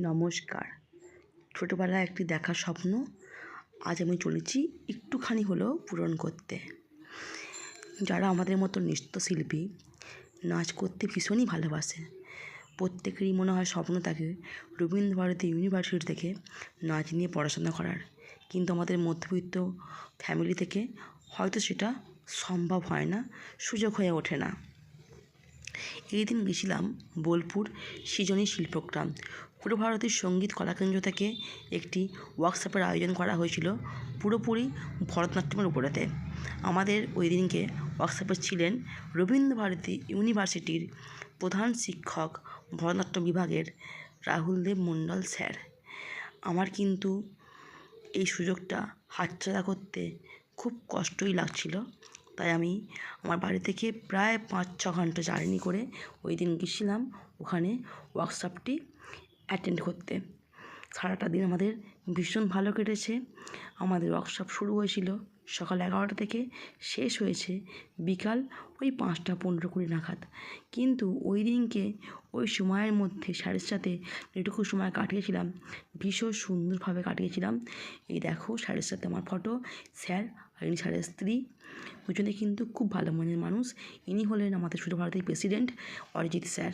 নমস্কার। ছোটোবেলায় একটি দেখা স্বপ্ন আজ আমি চলেছি একটুখানি হলেও পূরণ করতে। যারা আমাদের মতো নৃত্যশিল্পী নাচ করতে ভীষণই ভালোবাসে, প্রত্যেকেরই মনে হয় স্বপ্ন থাকে রবীন্দ্রভারতী ইউনিভার্সিটি থেকে নাচ নিয়ে পড়াশোনা করার, কিন্তু আমাদের মধ্যবিত্ত ফ্যামিলি থেকে হয়তো সেটা সম্ভব হয় না, সুযোগ হয়ে ওঠে না। এই দিন গেছিলাম বোলপুর সৃজনী শিল্পগ্রাম। পূর্ব ভারতীয় সঙ্গীত কলাকেন্দ্র থেকে একটি ওয়ার্কশপের আয়োজন করা হয়েছিল পুরোপুরি ভরতনাট্যমের উপরেতে। আমাদের ওই দিনকে ওয়ার্কশপে ছিলেন রবীন্দ্রভারতী ইউনিভার্সিটির প্রধান শিক্ষক ভরতনাট্যম বিভাগের রাহুল দেব মণ্ডল স্যার। আমার কিন্তু এই সুযোগটা হাতছাড়া করতে খুব কষ্টই লাগছিল, তাই আমি আমার বাড়ি থেকে প্রায় 5-6 ঘন্টা জার্নি করে ওই দিন গেছিলাম ওখানে ওয়ার্কশপটি অ্যাটেন্ড করতে। সারাটা দিন আমাদের ভীষণ ভালো কেটেছে। আমাদের ওয়ার্কশপ শুরু হয়েছিল সকাল 11টা থেকে, শেষ হয়েছে বিকাল ওই 5টা 15-20 নাগাদ। কিন্তু ওই দিনকে ওই সময়ের মধ্যে স্যারের সাথে যেটুকু সময় কাটিয়েছিলাম ভীষণ সুন্দরভাবে কাটিয়েছিলাম। এই দেখো স্যারের সাথে আমার ফটো, স্যার আর ইনি স্যারের স্ত্রী, দুজনে কিন্তু খুব ভালো মনের মানুষ। ইনি হলেন আমাদের সুরভারতীর প্রেসিডেন্ট অরিজিৎ স্যার।